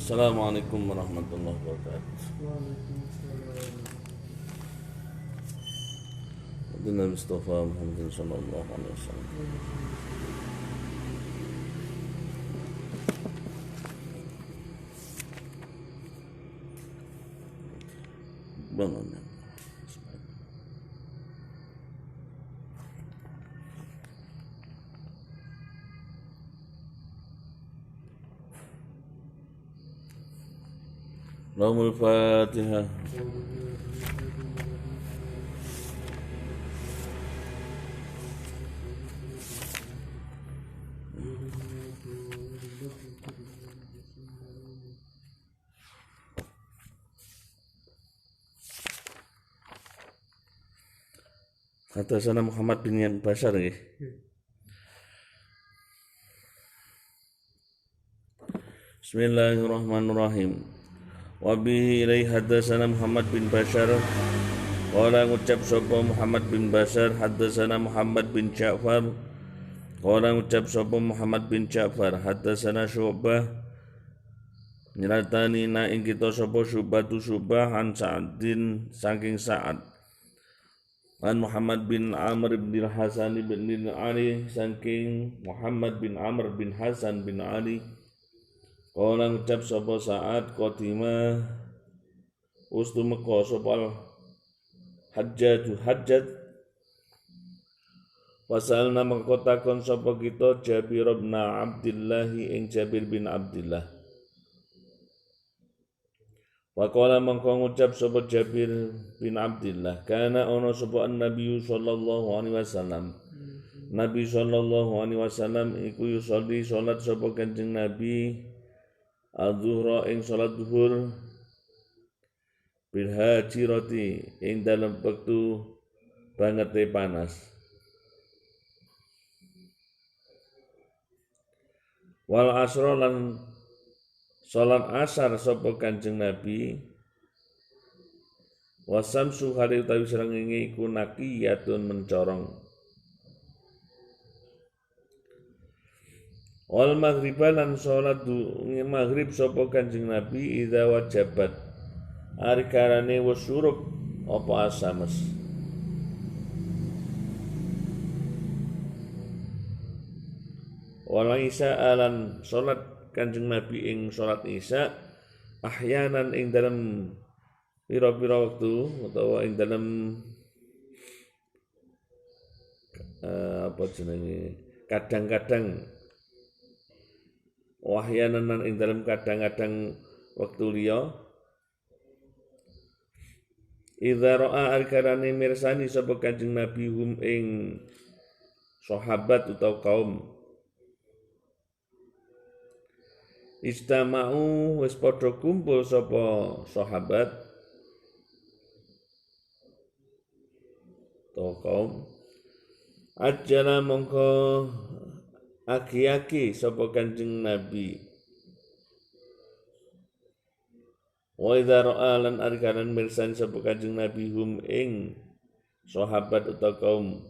Assalamualaikum warahmatullahi wabarakatuh. Nabi Mustafa Muhammad sallallahu alaihi wasallam. Bangun. Lahumul Fatihah. Hadatsana Muhammad bin Bashar nggih. Bismillahirrahmanirrahim. Wa bihi ilaihi hadatsana Muhammad bin Bashar qala ngucap sapa Muhammad bin Bashar hadatsana Muhammad bin Ja'far qala ngucap sapa Muhammad bin Ja'far hadatsana Syu'bah nyeratani na ing kita sapa Syu'bah an Sa'din saking Sa'ad an Muhammad bin Amr bin Hasan bin Ali saking Muhammad bin Amr bin Hasan bin Ali qala ngucap sapa Sa'ad qatima ustumeka sapa Hajjat wasalna mengkotakon sapa kita Jabir bin Abdullah ing Jabir bin Abdullah wa qala mengko ngucap sapa Jabir bin Abdullah kana ana sapa Nabi sallallahu alaihi wasallam Nabi sallallahu alaihi wasallam iku yusolli salat sapa Kanjeng Nabi al-zuhra ing salat zuhur bil hajirati ing dalam wektu bangete panas wal asra lan salat asar sapa Kanjeng Nabi wasamsu hari utawi srengenge iku naqiyatun mencorong wal maghriban lan salat maghrib sapa Kanjeng Nabi idza wajabat ari karane wis surup apa asames wal isya lan salat Kanjeng Nabi ing salat isya ahyanan ing dalam pira-pira wektu utawa ing dalam kadang-kadang wahyanan ing dalam kadang-kadang waktu liya idza ra'a al-karani mirsani sapa Kanjeng Nabi hum ing sahabat utawa kaum istama'u wis padha kumpul sapa sahabat utawa kaum ajala mongko aki-aki sapa Kanjeng Nabi wa idza ra'a lan arkanan mirsan sapa Kanjeng Nabi hum ing sahabat utawa kaum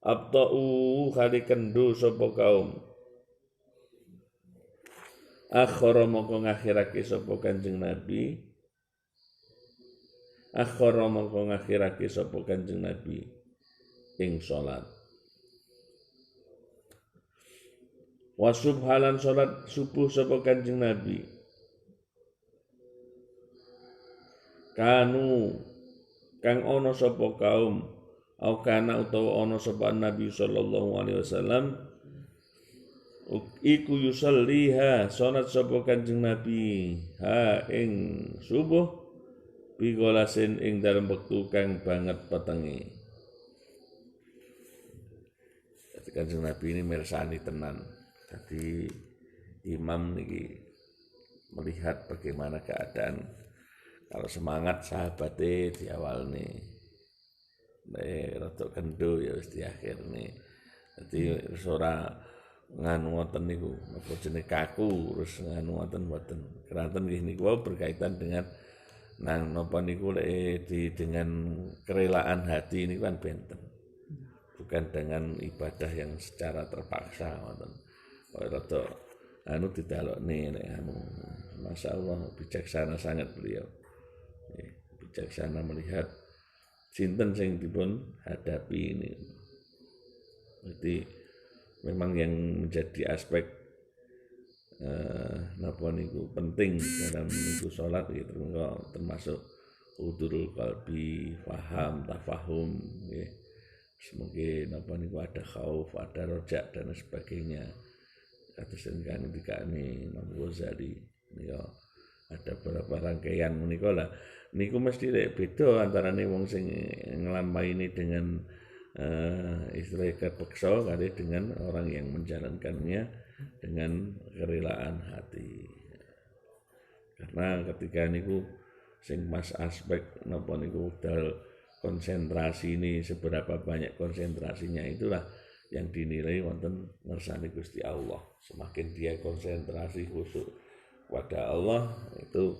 abta'u kali kendo sapa kaum akhara mongko ngakhirake sapa Kanjeng Nabi akhara mongko ngakhirake sapa Kanjeng Nabi ing salat wa subhalan salat subuh sapa Kanjeng Nabi kanu kang ana sapa kaum au kana utawa ana sapa Nabi sallallahu alaihi wasallam iku yusalliha salat sapa Kanjeng Nabi ha ing subuh bigolasin ing dalam wektu kang banget petenge. Kanjeng Nabi ini mirsani tenan. Jadi imam niki melihat bagaimana keadaan. Kalau semangat sahabate di awal nih, rada kendo ya wis di akhir nih. Jadi ora nganu wonten niku, apa jenenge kaku, terus nganu wonten mboten. Keranten nggih niku berkaitan dengan nang napa niku dengan kerelaan hati niku kan benten. Bukan dengan ibadah yang secara terpaksa. rada anu ditalokne nek anu. Masyaallah bijaksana sangat beliau. Bijaksana melihat sinten sing dipun hadapi ini. Jadi memang yang menjadi aspek napa niku penting dalam niku salat gitu, termasuk hudurul qalbi, faham, tafahum nggih. Semoga napa niku ada khauf, ada rojak dan sebagainya. Kados ingkang dikane Imam Ghazali ya ada beberapa rangkaian menika lah. Niku mesti beda antarane wong sing nglampaini dengan istilah kepeksa kali dengan orang yang menjalankannya dengan kerelaan hati. Karena ketika niku sing mas aspek napa niku dal konsentrasi ini seberapa banyak konsentrasinya itulah yang dinilai wonten ngersane Gusti Allah. Semakin dia konsentrasi khusyuk pada Allah itu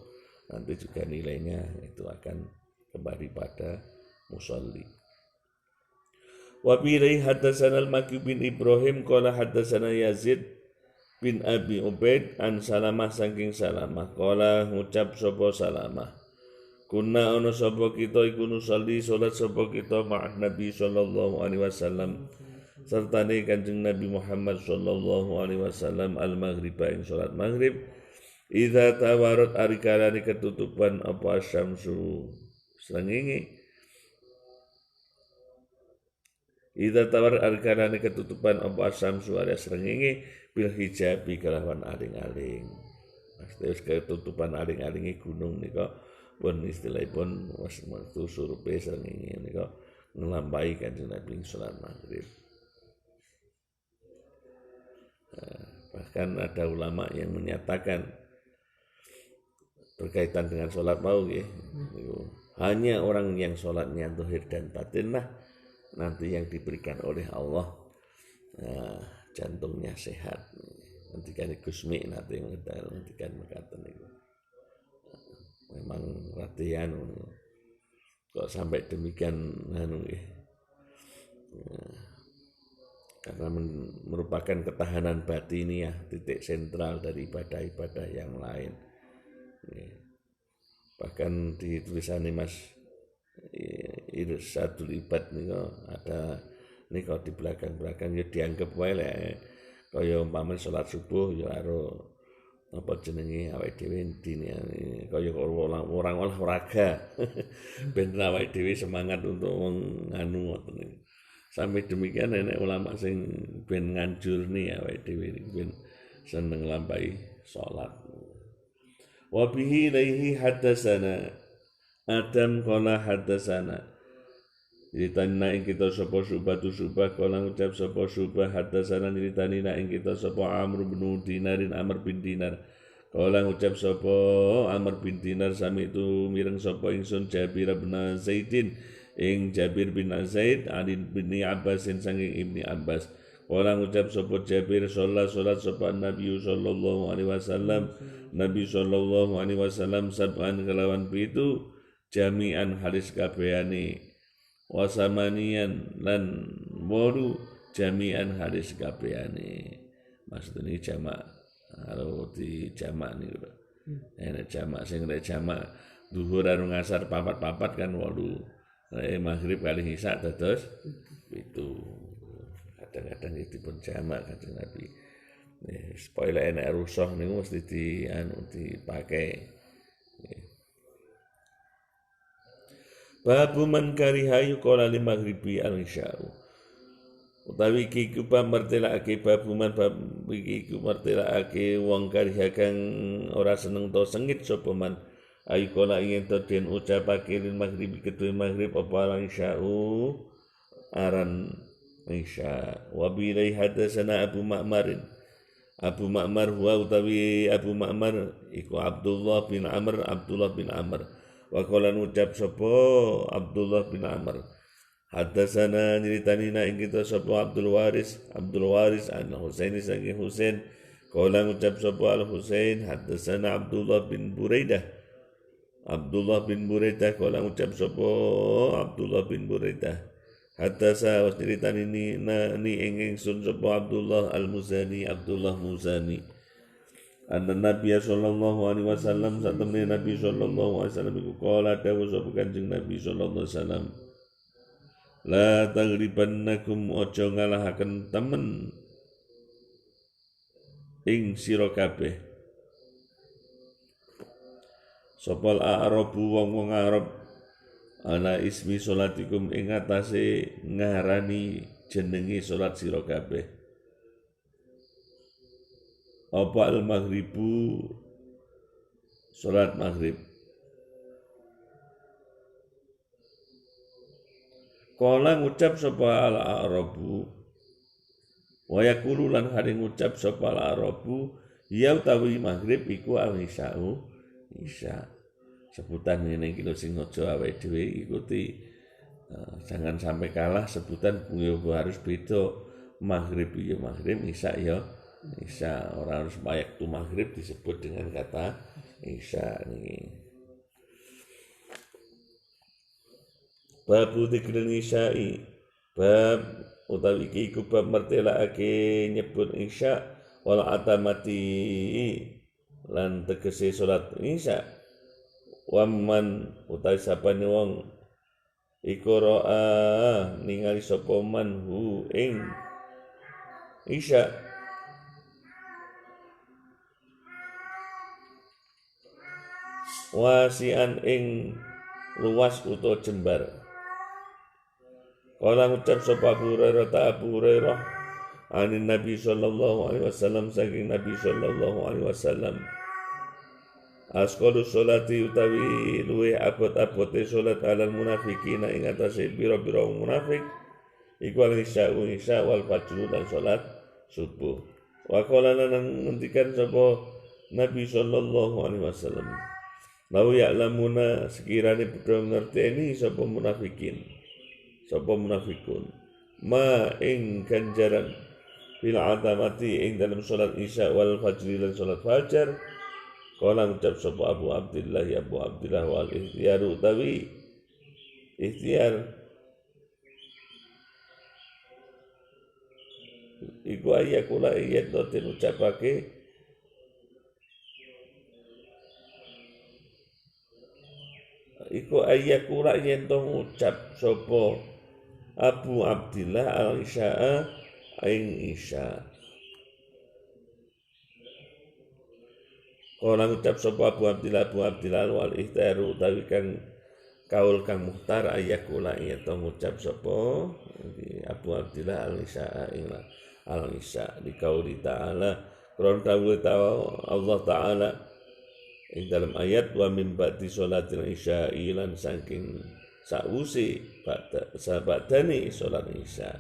nanti juga nilainya itu akan kembali pada musolli. Wa bi haddatsana al-Makki bin Ibrahim qala haddatsana Yazid bin Abi Ubaid an Salamah saking Salamah qala ngucap sapa Salamah kunna ana sapa kita iku nusolli salat sapa kita ma'an Nabi sallallahu alaihi wasallam sertane Kanjeng Nabi Muhammad sallallahu alaihi wasallam al-maghriba ing salat maghrib idza tawarat arikalane ketutupan apa syamsu srengenge idza tawarat arikalane ketutupan apa syamsu alias srengenge bil hijabi kelawan aling-aling wis ketutupan aling-alinge gunung nika pun istilahipun waktu surupe srengenge nika nglampahi Kanjeng Nabi salat maghrib. Bahkan ada ulama yang menyatakan berkaitan dengan sholat mau ya, hanya orang yang sholatnya zahir dan batin lah nanti yang diberikan oleh Allah jantungnya sehat. Nanti kan Gusmi nanti kan mengatakan itu memang latihan kok sampai demikian ya. Karena merupakan ketahanan batiniah titik sentral dari ibadah-ibadah yang lain. Bahkan di tulisan Mas Irsadul Ibad nika ada nika di belakang-belakang ya dianggap wae lek kaya umpama salat subuh ya karo apa jenenge awake dhewe dine kaya orang olahraga ben awake dhewe semangat untuk nganu ngoten niku. Sampai demikian nenek ulama sing ben nganjurni awake dhewe ben seneng lampahi salat. Wa bihi ilaihi haddatsana Adam qala haddatsana Ditanina ing kita sapa Syubah kala ngucap sapa Syubah haddatsana ditanina ing kita sapa Amr bin Dinarin Amr bin Dinar kala ngucap sapa Amr bin Dinar sami itu mireng sapa ingsun Jabir bin Zaidin ing Jabir bin Zaid Ali bin Abbas saking Ibni Abbas kala ngucap sapa Jabir salat sapa Nabi sallallahu alaihi wasallam Nabi sallallahu alaihi wasallam sab'an kelawan pitu jami'an halis kabehane wasamanian lan wolu jami'an halis kabehane maksudnya jamak kalau di jamak niku enek jamak sing nek jamak zuhur karo ngasar papat-papat kan wolu maghrib kali isya dados itu kadang-kadang itu pun jamak Kanjeng Nabi. Supaya enak rusuh niku mesti dipakai. Babu man kariha yuqala li maghribi al-isya'u. Utawi iki ku pamertelake babu man bab iki ku mertelake wong kariha kang ora seneng to sengit sapa man ayu kala yen to den ucapake lil maghribi kedue maghrib apa al-isya'u aran isya wa bi hadatsana Abu Ma'mar huwa utawi Abu Ma'mar iku Abdullah bin Amr wa qala ngucap sapa Abdullah bin Amr hadatsana nyritanina ing kita sapa Abdul Waris an Husain saking Husain qala ngucap sapa Al Husain hadatsana Abdullah bin Buraidah qala ngucap sapa Abdullah bin Buraidah Hatta sa was critani ni ingsun sapa Abdullah Al-Muzani Abdullah Muzani anna Nabi sallallahu alaihi wasallam satemene Nabi sallallahu alaihi wasallam iku kala dawuh sapa Kanjeng Nabi sallallahu alaihi wasallam la taghribannakum aja ngalahaken temen ing sira kabeh sapa al-arabu wong Arab ala ismi salatikum ing atase ngarani jenenge salat sira kabeh apa al-maghribu salat maghrib kala ngucap sapa al-arabu wa yaqulu lan hari ngucap sapa al-arabu ya utawi maghrib iku al-isya'u isya sebutan ini kilo sing aja awake dhewe ikuti jangan sampai kalah sebutan harus beda maghrib ya maghrib isya ya isya orang harus waktu maghrib disebut dengan kata isya ini bab dzikril isya'i bab utawi iki iku bab mertelake nyebut isya wal atamati lan tegese salat isya waman utawi sapane wong iku ro'a ningali sapa man hu ing isya wasian ing luas utawa jembar kala ngucap sapa Abu Hurairah anin Nabi sallallahu alaihi wasallam saking Nabi sallallahu alaihi wasallam asqalu sholati utawi luwe abot-abote salat alal munafiqina ing atase pira-pira munafik iku al-isya'u isya wal fajr dan salat subuh wa qala lan ngendikan sapa Nabi sallallahu alaihi wasallam lau ya'lamuna sekirane padha ngerteni sapa munafikun ma ing ganjaran bil atamati ing dalam salat isya wal fajr dan salat fajar kala ngucap sapa Abu Abdillah wal ikhtiyar utawi ikhtiyar iku ayakula yen den ucapake iku ayakula yen to ngucap sapa Abu Abdillah al-isya'a ing isya kala ngucap sapa Abu Abdillah wal ikhtar utawi kang kaul kang muhtar ayakula yen to ngucap sapa Abu Abdillah al-isya'a ing al-isya di qauli ta'ala Quran ta'ala Allah ta'ala ing dalam ayat wa min ba'di sholatil isya'i lan saking sausi sabadane salat isya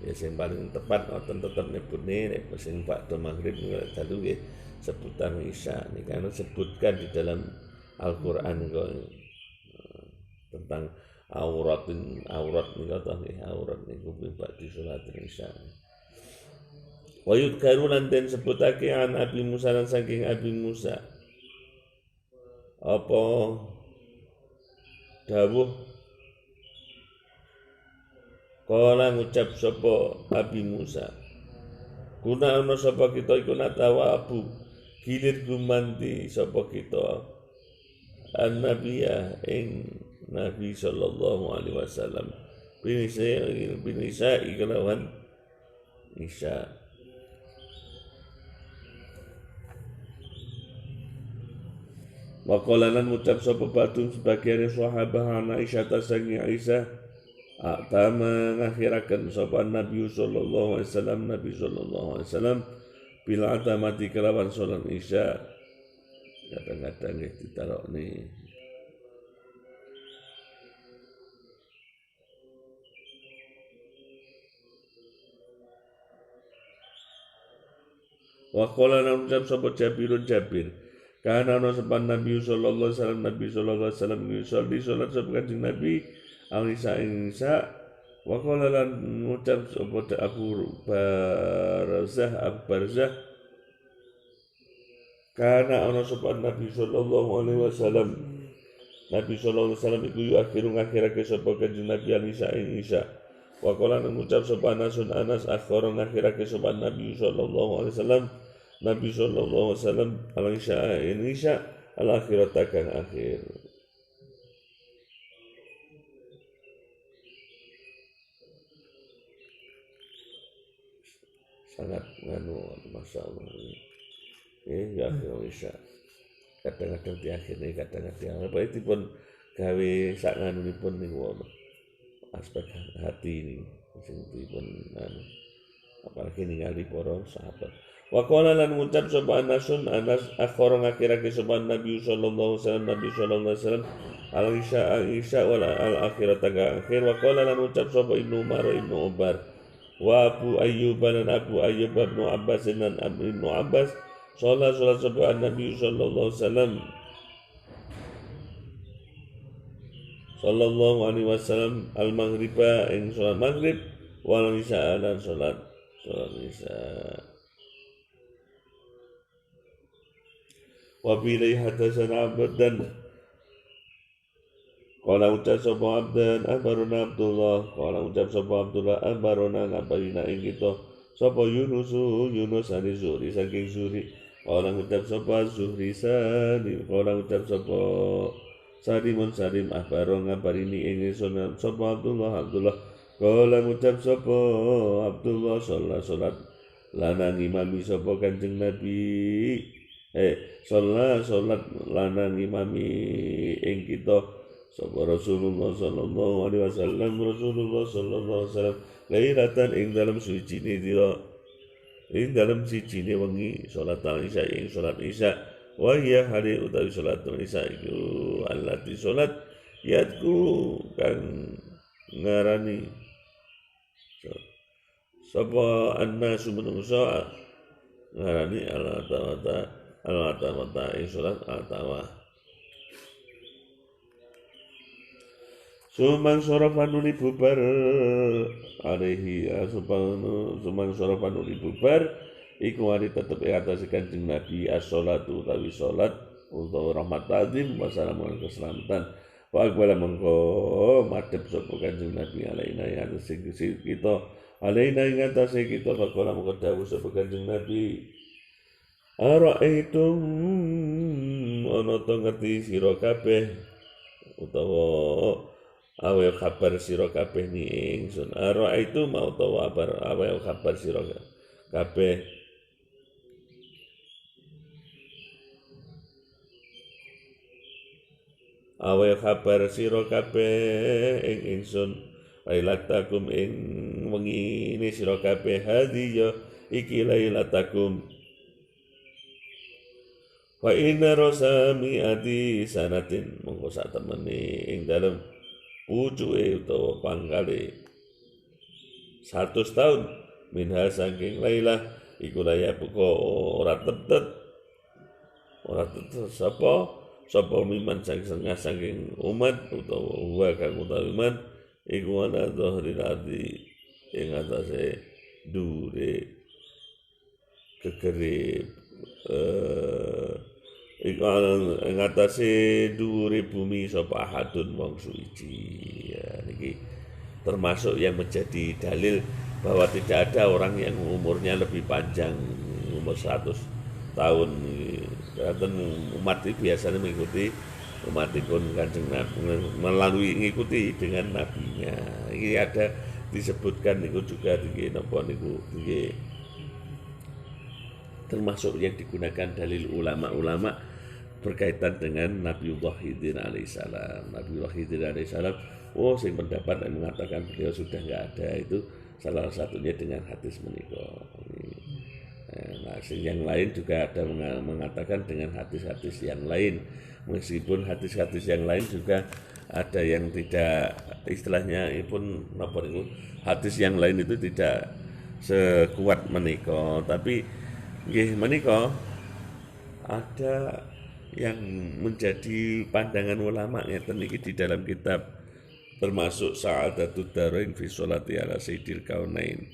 ya sing paling tepat wonten tetep nyebutne nek sing ba'da maghrib dalu nggih sebutan isya niki kan sebutkan di dalam Al-Qur'an tentang aurat niku ta nggih aurat niku ba'da sholatil isya wa yudkaru lan den sebutake an Abi Musa lan saking Abi Musa apa dawuh kala ngucap sapa Abi Musa kuna ana sapa kita iku natawa abu gilir gumanti sapa kita an-nabiyya ing Nabi sallallahu alaihi wasallam binisa ikalawan isya Waqala lan ngucap sapa batun sebagian sahabat Aisyah tasangi Aisyah atama ngakhiraken sapa Nabi sallallahu alaihi wasallam bila atamati kelawan salat isya kadang-kadang ditarokne Waqala lan ngucap sapa Jabir karena ana sepan Nabi sallallahu alaihi wasallam yusolli salat sapa Kanjeng Nabi al-isya ing isya wa qala lan ngucap sapa Abu Barzah karena ana sepan Nabi sallallahu alaihi wasallam Nabi sallallahu alaihi wasallam iku akhiru ngakhirake sapa kanjeng Nabi al-isya ing isya. Wa qala ngucap sapa Anas akhara ngakhirake sapa Nabi sallallahu alaihi wasallam Nabi sallallahu alaihi wasallam al-isya ing isya al-akhirat kang akhir. Sangat masya Allah ini ya akhir isya kadang-kadang di akhir ini kadang-kadang apa itu pun gawe sak nganu pun nih aspek hati ini sing pun apalagi ningali para sahabat wa qala lan ngucap sapa Anas akhara ngakhirake sapa Nabi sallallahu alaihi wasallam al-isya wal al-akhirat akhir wa qala lan ngucap sapa Ibnu Umar wa Abu Ayyub dan Abu Ayyub bin Abbas dan Ibnu Abbas salat sapa Nabi sallallahu alaihi wasallam al-maghriba ing salat maghrib wal isya dan salat isya wa bi hadatsana Abdan qala ucap sapa Abdan abaruna Abdullah qala ucap sapa Abdullah abaruna ngabarina ing kita sapa Yunus ani Zuhri saking Zuhri qala ucap sapa Zuhri qala ucap sapa Salim abaron ngabarini ing sunan sapa Abdullah qala ucap sapa Abdullah salat lanang imami sapa kanjeng Nabi salat lanang imami ing kita sapa Rasulullah sallallahu alaihi wasallam lailatan ing dalam sucine dina ing dalam sijine wengi salat isya ing salat isya wa hiya hari utawi salat isya iku allati salat yadku kang ngarani sapa annasu menungso ngarani al-tawata ing salat al-tawah Sumang sorofanuli bubar alaihi sumang sorofanuli bubar iku hari tetep atas kanjeng Nabi as-sholatu utawi sholat utawa rahmat ta'zim wassalamu keselamatan wa aqbala mengko madhep sapa kanjeng Nabi alaina ing atas kita alaina ing atas kita faqala mengko dawuh sapa kanjeng Nabi ara'aitum ana to ngerti sira kabeh utawa awe kabar sira kabeh ni ingsun ara itu mau tawa awe kabar sira kabeh awe kabar sira kabeh ing ingsun lailatakum ing wengi ini sira kabeh hadiya iki lailatakum wa inna rasami adi sanatin mongko sak temene ing dalem pucuke utawa pangkale 100 tahun minha saking lailah iku layak buka ora tetet sapa miman saking umat utawa wa kang utawi iman iku ana dhahri adi ing atase dure kekere iku ing atase dhuwure bumi sapa ahadun wong suci ya niki termasuk yang menjadi dalil bahwa tidak ada orang yang umurnya lebih panjang umur 100 tahun dan umat itu biasanya mengikuti umat ikun kanjeng Nabi melalui mengikuti dengan nabinya ini ada disebutkan itu juga di napa niku termasuk yang digunakan dalil ulama-ulama berkaitan dengan Nabiullah Khidir alaihissalam. Nabiullah Khidir alaihissalam, sing pendapat yang mengatakan beliau sudah enggak ada itu salah satunya dengan hadis menika. Nah, yang lain juga ada mengatakan dengan hadis-hadis yang lain. Meskipun hadis-hadis yang lain juga ada yang tidak istilahnya pun napa niku hadis yang lain itu tidak sekuat menika, tapi nggih menika ada yang menjadi pandangan ulama ngeten iki di dalam kitab termasuk Sa'adatud Darain fi Sholati ala Sayyidil Kaunain.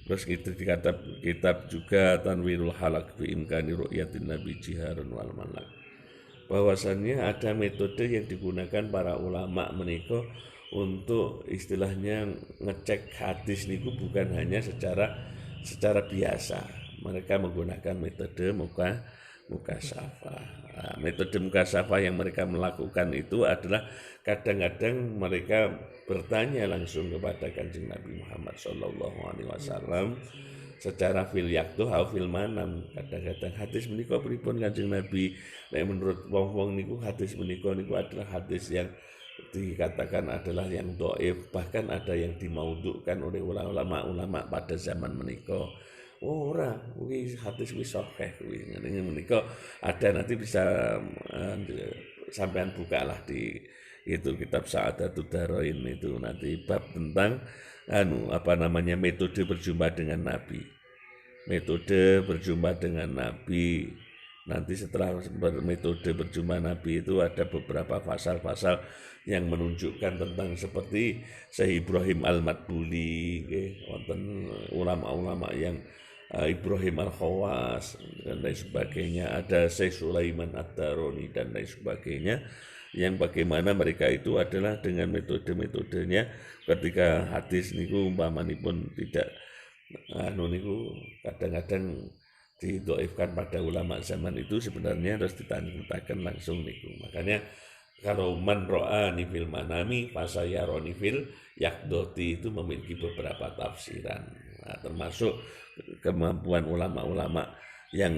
Terus itu di kitab juga Tanwirul Halaq fi Imkani Ru'yatin Nabi Jiharun wal Malak. bahwasannya ada metode yang digunakan para ulama menika untuk istilahnya ngecek hadis niku bukan hanya secara biasa. Mereka menggunakan metode mukasafah. Nah, metode mukasafah yang mereka melakukan itu adalah kadang-kadang mereka bertanya langsung kepada Kanjeng Nabi Muhammad SAW secara fil yaktuh au fil manam. Kadang-kadang hadis menika pripun Kanjeng Nabi, nek menurut wong-wong niku hadis menika niku adalah hadis yang dikatakan adalah yang dhaif, bahkan ada yang dimaudhu'kan oleh ulama-ulama pada zaman menika. Oh ora, kuwi hadis wis sahih kuwi. Ngene menika ada, nanti bisa sampean bukalah di itu kitab Sa'adatud Darain itu nanti bab tentang metode berjumpa dengan Nabi. Metode berjumpa dengan Nabi. Nanti setelah metode berjumpa Nabi itu ada beberapa pasal-pasal yang menunjukkan tentang seperti Syekh Ibrahim Al-Madbuli, wonten ulama-ulama yang Ibrahim Al-Khawas dan lain sebagainya, ada Syekh Sulaiman Ad-Daroni dan lain sebagainya, yang bagaimana mereka itu adalah dengan metode-metodenya ketika hadis niku umpamanipun tidak niku kadang-kadang didhaifkan pada ulama zaman itu, sebenarnya harus ditanyakan langsung niku. Makanya kalau man ro'ani fil manami fasayaroni fil yakdoti itu memiliki beberapa tafsiran. Nah, termasuk kemampuan ulama-ulama yang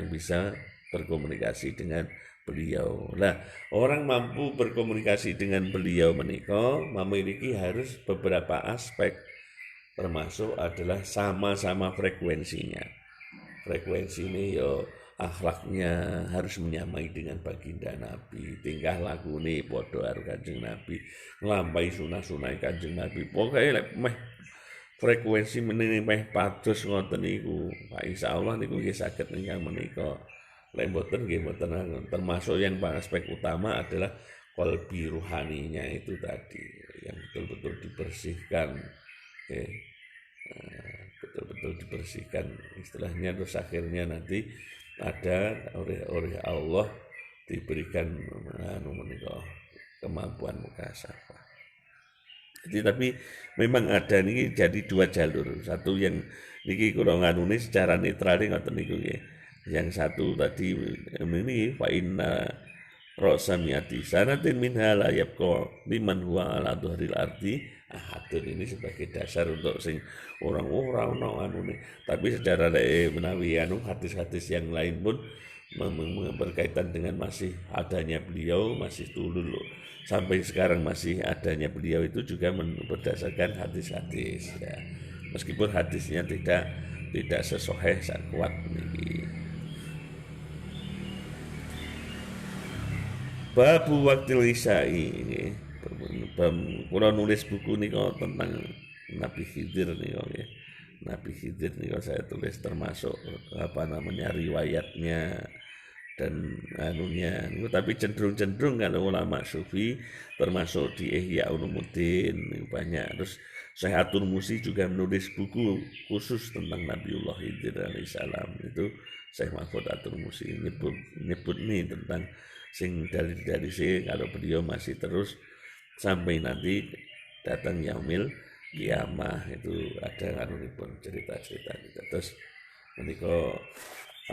bisa berkomunikasi dengan beliau. Nah, orang mampu berkomunikasi dengan beliau menika memiliki harus beberapa aspek, termasuk adalah sama-sama frekuensinya. Frekuensi ini akhlaknya harus menyamai dengan baginda Nabi, tingkah laku ini podo karo Kanjeng Nabi, nglampahi sunah-sunah Kanjeng Nabi. Pokoke lek meh frekuensi menini meh pados ngoten niku, Pak insyaallah niku nggih saged ingkang menika. Lek mboten nggih mboten, termasuk yang aspek utama adalah qalbi ruhaninya itu tadi yang betul-betul dibersihkan. Betul-betul dibersihkan istilahnya, terus akhirnya nanti ada oleh Allah diberikan kemampuan mukasafah. Jadi tapi memang ada nih jadi dua jalur. Satu yang niki kula nganune secara netral ngoten niku nggih. Yang satu tadi ini fa inna ra'samiyati sanatin minha la yabqa liman huwa ala dhahril ardi ahadun. Ini sebagai dasar untuk sing orang-orang anune. Tapi secara menawi hadis-hadis yang lain pun berkaitan dengan masih adanya beliau, masih dulu sampai sekarang masih adanya beliau itu juga berdasarkan hadis-hadis ya. Meskipun hadisnya tidak sesoheh kuat ini. Babu waktil isya'i. Kula nulis buku niku tentang Nabi Khidir niku nggih. Nabi Khidir niku saya tulis termasuk riwayatnya dan niku, tapi cenderung kalau ulama sufi termasuk di Ihya Ulumuddin banyak. Terus Syekh At-Tirmidzi juga menulis buku khusus tentang Nabiullah Khidir alaihissalam. Itu Syekh Mahfud At-Tirmidzi nyebut nih tentang sing dari sih kalau beliau masih terus sampai nanti datang yaumil kiamah, itu ada pun cerita-cerita gitu. Terus menika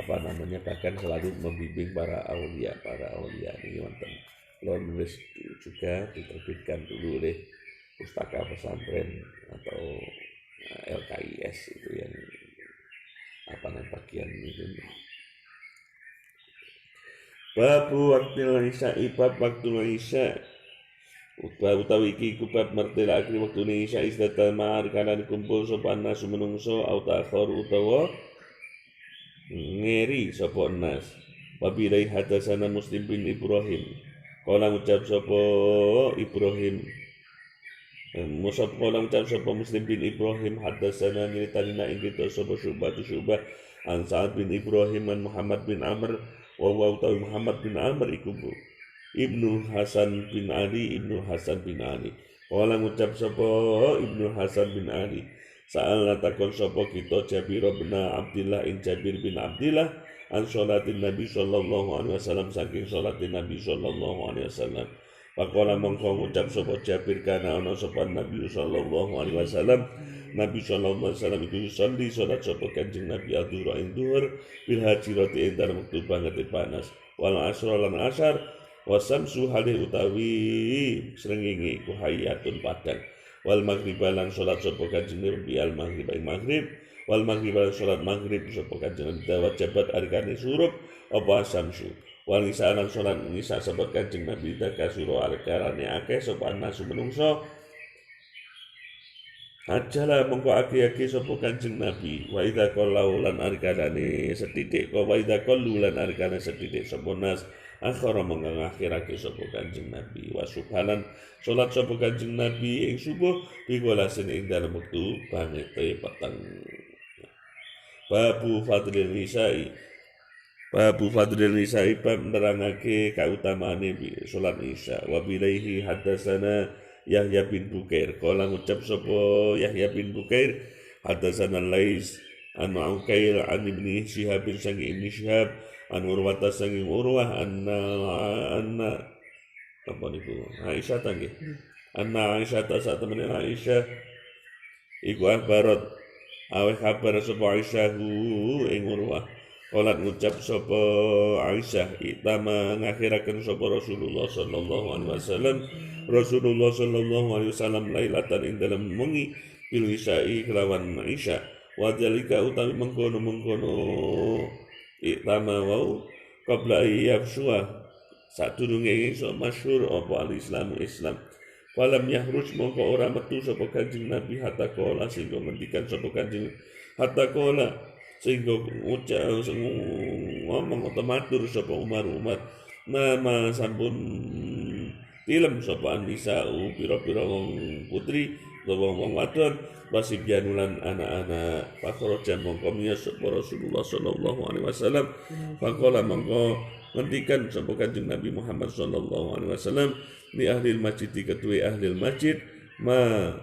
bahkan selalu membimbing para aulia ini wonten. Kalau nulis juga diterbitkan dulu oleh Pustaka Pesantren atau LKIS itu yang bagian ini. Babu waktil isya'i, bab waktul isya'. Utawi iki iku bab mertelake waktu isya' isdata ma'ar kana dikumpul sapa nasu menungso au ta'khur utawa ngeri sapa nas. Wabilai hadasana Muslim bin Ibrahim. Kala ngucap sapa Ibrahim. Kala ngucap sapa Muslim bin Ibrahim hadasana nyritanina ing kita sapa Syu'bah an Sa'ad bin Ibrahim an Muhammad bin Amr wa utawi Muhammad bin Amr iku Ibnu Hasan bin Ali. Kala ngucap sapa Ibnu Hasan bin Ali, sa'alna takon sapa kita Jabir bin Abdillah ing Jabir bin Abdillah an sholatin Nabi sallallahu alaihi wasallam saking sholatin Nabi sallallahu alaihi wasallam. Faqala mongko ngucap sapa Jabir kana ana sapa Nabi sallallahu alaihi wasallam. Nabi sallallahu alaihi wasallam iku sholli salat sapa Kanjeng Nabi adzuhur ing dhuhur bil hajirati ing dalem wektu banget panas. Wal asra lan asar wasamsu hale utawi srengenge ku hayatun padang. Wal maghrib lan salat sapa Kanjeng Nabi al maghrib ing maghrib. Wal maghrib lan salat maghrib sapa Kanjeng Nabi dawat jabat arkane surup apa samsu. Wal nisa lan salat nisa sapa Kanjeng Nabi dakasuro arkarane akeh sapa nasu menungso. Ajala mongko aki-aki sapa Kanjeng Nabi wa idza qallu lan arkanane setitik wa idza qallu lan arkane setitik sapa nas akhara mongko ngakhirake sapa Kanjeng Nabi wa subhanan salat sapa Kanjeng Nabi ing subuh bikolasin ing dalem wektu bangete peteng. Babu fadlil nisa'i bab nerangake kautamaane salat isya wa bilaihi hadatsana Yahya bin Bukair kala ngucap sapa Yahya bin Bukair hadatsana Lais an Uqail an ibni Syihab bin sangi ibni Syihab an Urwata sangi Urwah anna apa niku Aisyah tanggih anna Aisyah saat temene Aisyah iku akhbarat aweh kabar sapa Aisyah ing Urwah kala ngucap sapa Aisyah itama ngakhiraken sapa Rasulullah sallallahu alaihi wasallam lailatan ing dalam wengi bil isya'i kelawan isya wa dzalika utawi mengkono itama wau qabla yafsua sadurunge iso masyhur apa al-Islam falam yahruj mongko ora metu sapa Kanjeng Nabi hatta qala sehingga ngendikan sapa Kanjeng hatta qala sehingga ngucap ngomong matur sapa Umar nama sampun tilem sapa nisa'u pira-pira wong putri utawa wong wadon wasibyanulan anak-anak fakroja mongko miyas sapa Rasulullah sallallahu alaihi wasallam faqala mongko ngendikan sapa Kanjeng Nabi Muhammad sallallahu alaihi wasallam li ahli masjid ketua ahli masjid ma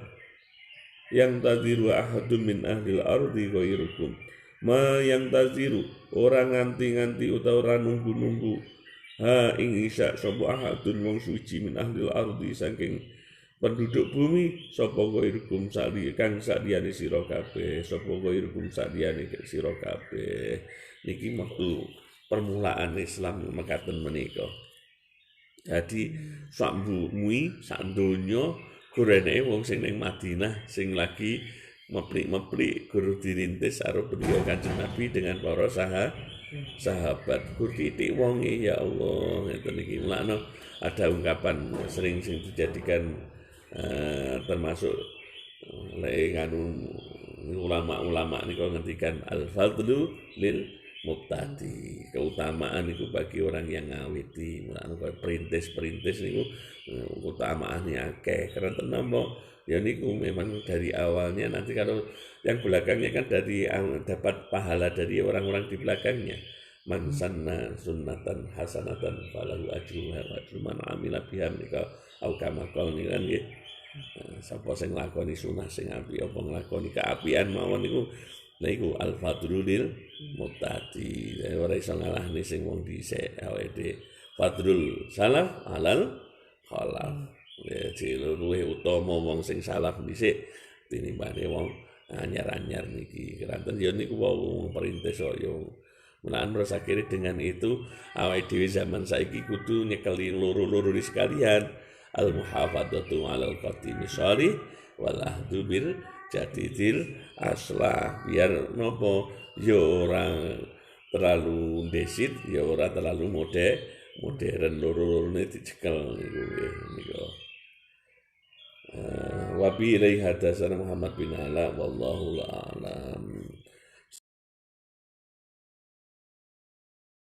yang tadiru ahadun min ahli ardi ghairukum ma yang tadiru orang nganti-nganti utawa ora nunggu-nunggu ha ing isya sapa ahadun wong suci min ahlil ardi saking penduduk bumi sapa ghairukum kang saliyane sira kabeh sapa ghairukum saliyane sira kabeh niki waktu permulaan Islam mekaten menika. Jadi sak bumi sak donya gorene wong sing ning Madinah sing lagi meplik-meplik guru dirintis karo beliau Kanjeng Nabi dengan para sahabat titik wonge ya Allah ngeten iki mulane ada ungkapan sering dijadikan termasuk ulama-ulama niku ngendikan al-fadlu lil mubtadi keutamaan itu bagi orang yang ngawiti mulane kaya perintis niku keutamaane akeh karena tenapa ya niku memang dari awalnya nanti kalau yang belakangnya kan dari dapat pahala dari orang-orang di belakangnya man sanna sunnatan hasanatan falahu ajruha wa ajru man amila biha nika au kama qol nikan nggih sapa sing nglakoni sunah sing apik apa nglakoni kaapian mawon niku niku al fadlul muttaqi ora iso ngalahne sing wong dhisik awake fadlul salaf alal khalaf luwih utama wong sing salaf dhisik tinimbane wong anyar-anyar niki keranten ya niku wau perintis yo menahan merasa kiri dengan itu awake dhewe zaman saiki kudu nyekeli loro-loro sekalian al muhafadzatu alal qatimi shari wal ahdu bil jadidil aslah biar nopo yo ora terlalu desit yo ora terlalu modern loro-lorone dicekel niku wa bi ilaihi hadatsana Muhammad bin Ala wallahu a'lam.